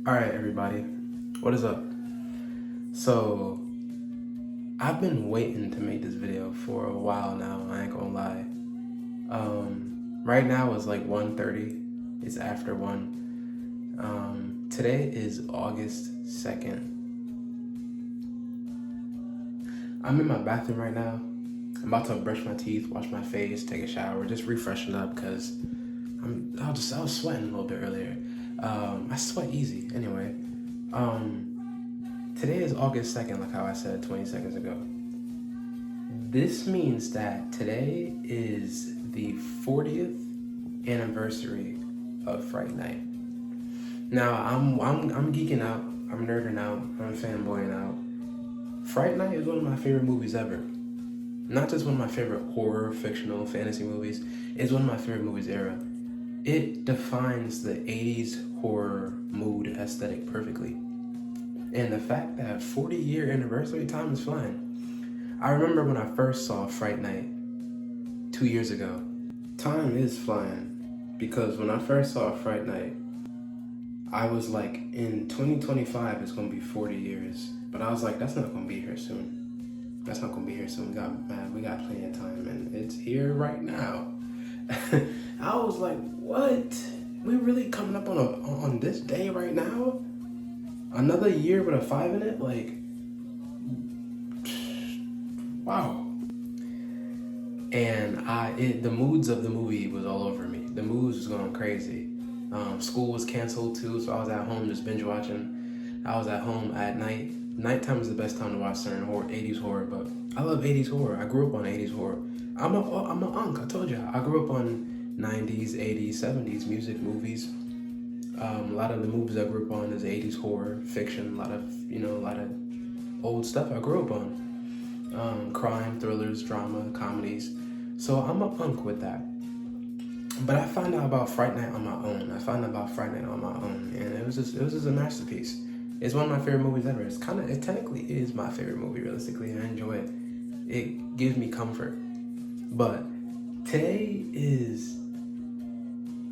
Alright, everybody, what is up? So, I've been waiting to make this video for a while now, I ain't gonna lie. Right now it's like 1:30, it's after 1. Today is August 2nd. I'm in my bathroom right now. I'm about to brush my teeth, wash my face, take a shower, just refreshing up because I was sweating a little bit earlier. I sweat easy anyway. Today is August 2nd, like how I said 20 seconds ago. This means that today is the 40th anniversary of Fright Night. Now I'm geeking out, I'm nerding out, I'm fanboying out. Fright Night is one of my favorite movies ever. Not just one of my favorite horror, fictional, fantasy movies. It's one of my favorite movies ever. It defines the 80s horror mood aesthetic perfectly. And the fact that 40-year anniversary, time is flying. I remember when I first saw Fright Night 2 years ago. Time is flying because when I first saw Fright Night, I was like, in 2025, it's gonna be 40 years. But I was like, that's not gonna be here soon. That's not gonna be here soon. We got plenty of time, and it's here right now. I was like, what? We really coming up on this day right now? Another year with a 5 in it? Like, wow. And the moods of the movie was all over me. The moods was going crazy. School was canceled too, so I was at home just binge watching. I was at home at night. Nighttime is the best time to watch certain 80s horror, but I love 80s horror. I grew up on 80s horror. I'm a unk, I told you. I grew up on 90s, 80s, 70s music, movies. A lot of the movies I grew up on is 80s horror, fiction, a lot of old stuff I grew up on. Crime, thrillers, drama, comedies. So I'm a punk with that. But I found out about Fright Night on my own. And it was just a masterpiece. It's one of my favorite movies ever. It technically is my favorite movie, realistically. I enjoy it. It gives me comfort. But today is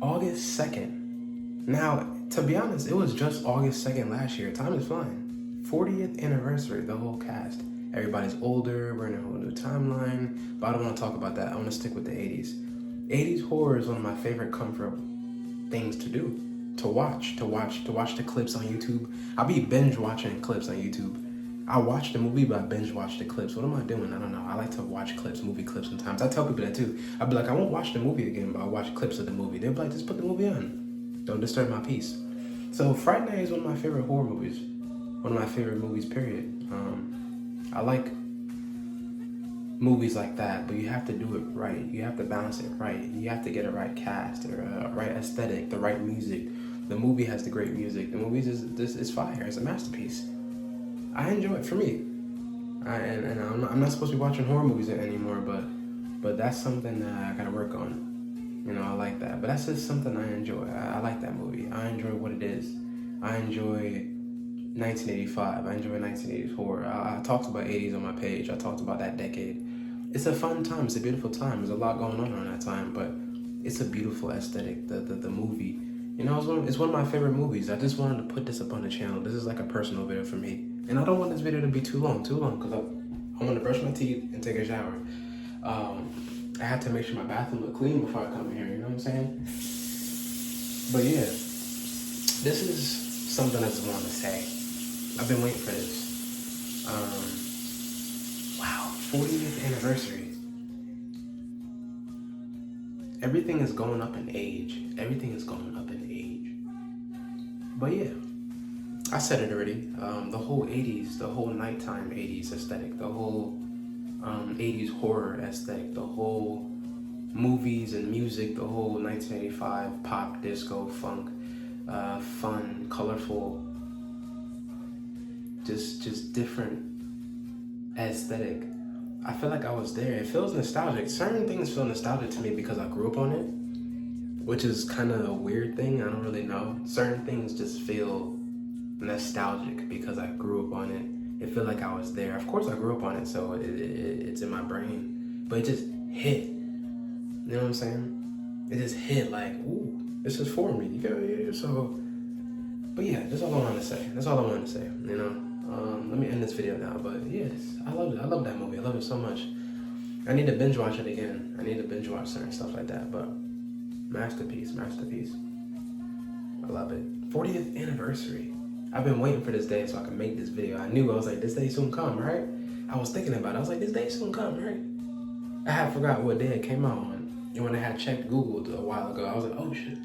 August 2nd. Now, to be honest, it was just August 2nd last year. Time is flying. 40th anniversary, the whole cast. Everybody's older, we're in a whole new timeline. But I don't want to talk about that. I want to stick with the 80s. 80s horror is one of my favorite comfort things to do. To watch the clips on YouTube. I'll be binge watching clips on YouTube. I watch the movie, but I binge watch the clips. What am I doing? I don't know. I like to watch clips, movie clips sometimes. I tell people that too. I'll be like, I won't watch the movie again, but I'll watch clips of the movie. They'll be like, just put the movie on. Don't disturb my peace. So Fright Night is one of my favorite horror movies. One of my favorite movies, period. I like movies like that, but you have to do it right. You have to balance it right. You have to get a right cast, or a right aesthetic, the right music. The movie has the great music. The movie is fire. It's a masterpiece. I enjoy it for me. And I'm not supposed to be watching horror movies anymore, but that's something that I gotta work on. I like that. But that's just something I enjoy. I like that movie. I enjoy what it is. I enjoy 1985. I enjoy 1980s horror. I talked about 80s on my page. I talked about that decade. It's a fun time. It's a beautiful time. There's a lot going on around that time, but it's a beautiful aesthetic. The movie. It's one of my favorite movies. I just wanted to put this up on the channel. This is like a personal video for me. And I don't want this video to be too long, because I want to brush my teeth and take a shower. I have to make sure my bathroom looks clean before I come here, you know what I'm saying? But yeah, this is something I just wanted to say. I've been waiting for this. Wow, 40th anniversary. Everything is going up in age. Everything is going up in age. But yeah, I said it already. The whole 80s, the whole nighttime 80s aesthetic, the whole 80s horror aesthetic, the whole movies and music, the whole 1985 pop, disco, funk, fun, colorful, just different aesthetic. I feel like I was there. It feels nostalgic. Certain things feel nostalgic to me because I grew up on it, which is kind of a weird thing. I don't really know. Certain things just feel nostalgic because I grew up on it. It felt like I was there. Of course I grew up on it, so it's in my brain. But it just hit. You know what I'm saying? It just hit like, ooh, this is for me. So, But yeah, that's all I wanted to say. That's all I wanted to say. You know. Let me end this video now. But yes, I love it. I love that movie. I love it so much. I need to binge watch it again. I need to binge watch certain stuff like that. But masterpiece, masterpiece. I love it. 40th anniversary. I've been waiting for this day so I can make this video. I was like, this day soon come, right? I was thinking about it. I was like, this day soon come, right? I had forgot what day it came out on. And when I had checked Google a while ago, I was like, oh shit,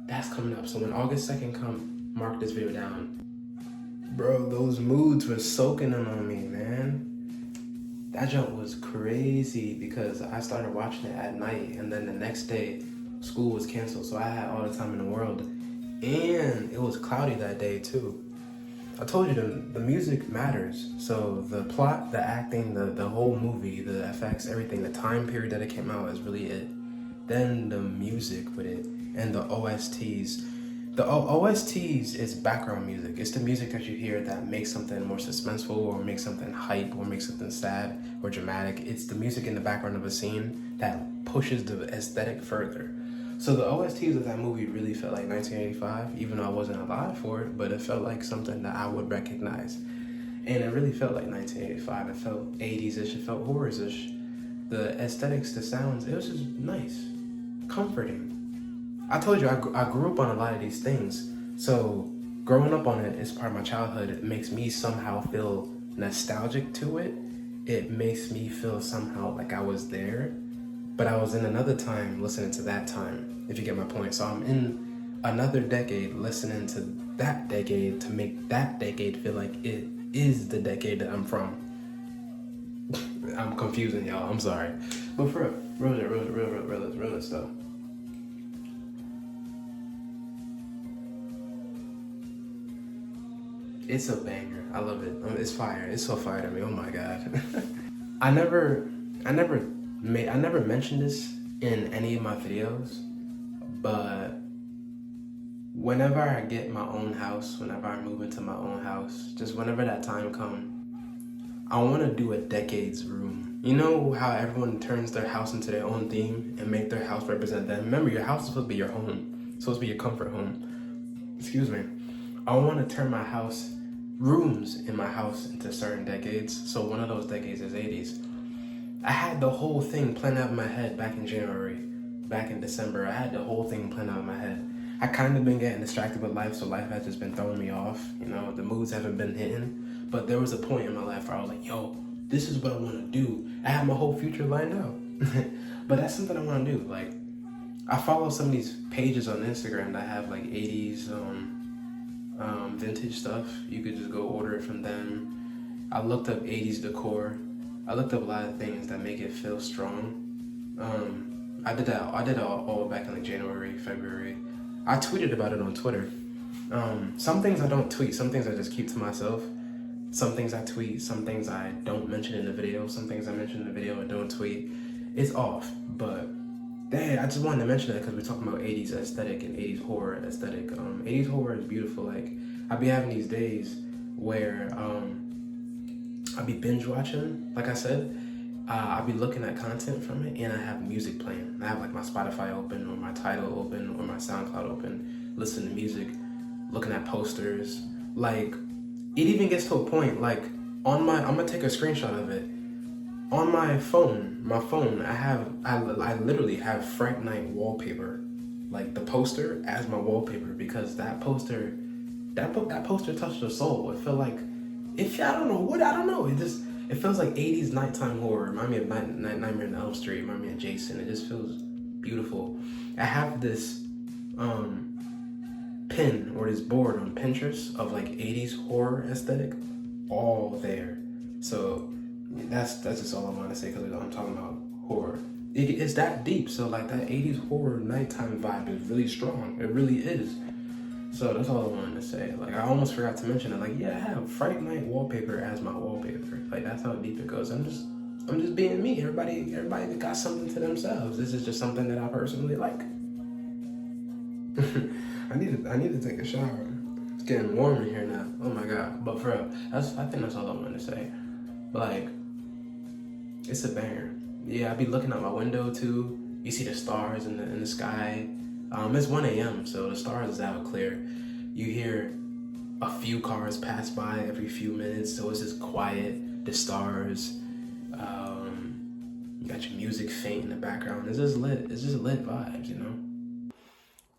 that's coming up. So when August 2nd come, mark this video down. Bro, those moods were soaking in on me, man. That jump was crazy because I started watching it at night, and then the next day, school was canceled, so I had all the time in the world. And it was cloudy that day too. I told you the music matters. So the plot, the acting, the whole movie, the effects, everything, the time period that it came out is really it. Then the music with it and the OSTs. The OSTs is background music. It's the music that you hear that makes something more suspenseful or makes something hype or makes something sad or dramatic. It's the music in the background of a scene that pushes the aesthetic further. So the OSTs of that movie really felt like 1985, even though I wasn't alive for it, but it felt like something that I would recognize. And it really felt like 1985. It felt 80s-ish, it felt horrors-ish. The aesthetics, the sounds, it was just nice, comforting. I told you, I grew up on a lot of these things. So growing up on it is part of my childhood. It makes me somehow feel nostalgic to it. It makes me feel somehow like I was there. But I was in another time listening to that time, if you get my point. So I'm in another decade listening to that decade to make that decade feel like it is the decade that I'm from. I'm confusing y'all, I'm sorry. But for real though. It's a banger. I love it. It's fire. It's so fire to me. Oh my god. I never mentioned this in any of my videos, but whenever I get my own house, whenever I move into my own house, just whenever that time comes, I want to do a decades room. You know how everyone turns their house into their own theme and make their house represent them? Remember, your house is supposed to be your home. It's supposed to be your comfort home. Excuse me. I want to turn my house, rooms in my house, into certain decades. So one of those decades is 80s. I had the whole thing planned out in my head back in January, back in December. I had the whole thing planned out in my head. I kind of been getting distracted with life, so life has just been throwing me off. You know, the moods haven't been hitting. But there was a point in my life where I was like, yo, this is what I want to do. I have my whole future lined out. But that's something I want to do. Like, I follow some of these pages on Instagram that have like 80s vintage stuff. You could just go order it from them. I looked up 80s decor. I looked up a lot of things that make it feel strong. I did that all back in like January, February. I tweeted about it on Twitter. Some things I don't tweet, some things I just keep to myself. Some things I tweet, some things I don't mention in the video, some things I mention in the video and don't tweet. It's off, but dang, I just wanted to mention that because we're talking about 80s aesthetic and 80s horror aesthetic. 80s horror is beautiful. Like, I be having these days where I be binge watching, like I said. I be looking at content from it and I have music playing. I have like my Spotify open or my Tidal open or my SoundCloud open, listening to music, looking at posters. Like, it even gets to a point, like, I'm gonna take a screenshot of it. On my phone, I literally have Fright Night wallpaper, like the poster as my wallpaper, because that poster touched the soul. It felt like, I don't know. It feels like 80s nighttime horror. Remind me of Nightmare on Elm Street. Remind me of Jason. It just feels beautiful. I have this pin or this board on Pinterest of like 80s horror aesthetic, all there. So that's just all I want to say, because I'm talking about horror. It's that deep. So like that 80s horror nighttime vibe is really strong. It really is. So that's all I wanted to say. Like, I almost forgot to mention it. Like, yeah, I have Fright Night wallpaper as my wallpaper. Like, that's how deep it goes. I'm just being me. Everybody got something to themselves. This is just something that I personally like. I need to take a shower. It's getting warm in here now. Oh my god. But for real, I think that's all I wanted to say. But like, it's a banger. Yeah, I be looking out my window too. You see the stars in the sky. It's 1 a.m. so the stars is out clear. You hear a few cars pass by every few minutes, so it's just quiet. The stars, you got your music faint in the background. It's just lit. It's just lit vibes, you know.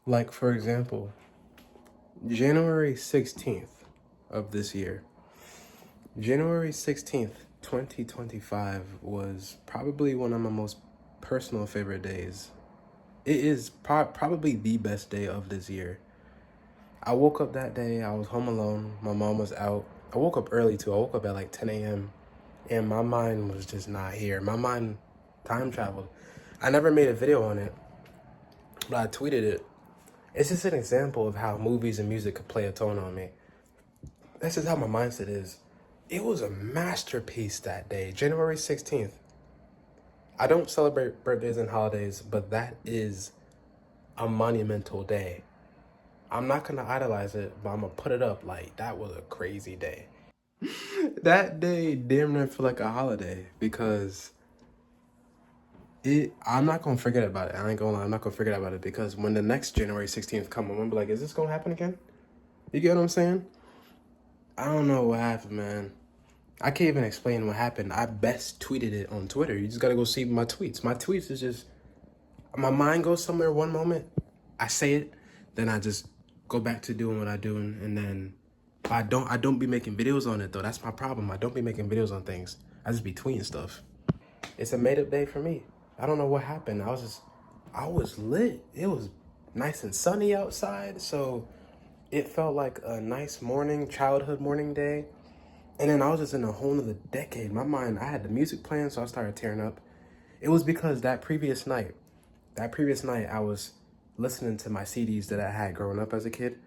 Like for example, January 16th of this year. January 16th, 2025 was probably one of my most personal favorite days. It is probably the best day of this year. I woke up that day, I was home alone, my mom was out. I woke up early too, I woke up at like 10 a.m. and my mind was just not here. My mind time traveled. I never made a video on it, but I tweeted it. It's just an example of how movies and music could play a tone on me. That's just how my mindset is. It was a masterpiece that day, January 16th. I don't celebrate birthdays and holidays, but that is a monumental day. I'm not gonna idolize it, but I'm gonna put it up like that was a crazy day. That day damn near feel like a holiday because I'm not gonna forget about it. I ain't gonna lie, I'm not gonna forget about it because when the next January 16th come, I'm gonna be like, is this gonna happen again? You get what I'm saying? I don't know what happened, man. I can't even explain what happened. I best tweeted it on Twitter. You just gotta go see my tweets. My tweets is just, my mind goes somewhere one moment, I say it, then I just go back to doing what I do, and then I don't be making videos on it though. That's my problem. I don't be making videos on things. I just be tweeting stuff. It's a made up day for me. I don't know what happened. I was lit. It was nice and sunny outside, so it felt like a nice morning, childhood morning day. And then I was just in a whole nother decade. My mind, I had the music playing, so I started tearing up. It was because that previous night, I was listening to my CDs that I had growing up as a kid.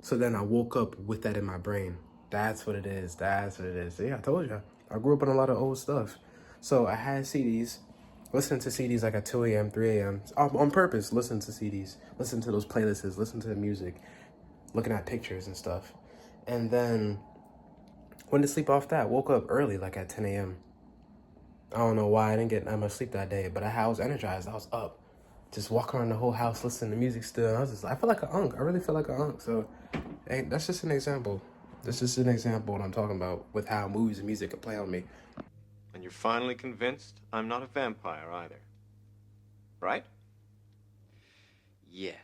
So then I woke up with that in my brain. That's what it is. That's what it is. Yeah, I told you. I grew up on a lot of old stuff. So I had CDs, listening to CDs like at 2 a.m., 3 a.m. On purpose, listen to CDs, listen to those playlists, listen to the music, looking at pictures and stuff. And then went to sleep off that. Woke up early, like at 10 a.m. I don't know why I didn't get that much sleep that day, but I was energized. I was up, just walking around the whole house listening to music still. I feel like an unk. I really feel like an unk. So, hey, that's just an example. That's just an example of what I'm talking about with how movies and music can play on me. And you're finally convinced I'm not a vampire either, right? Yes.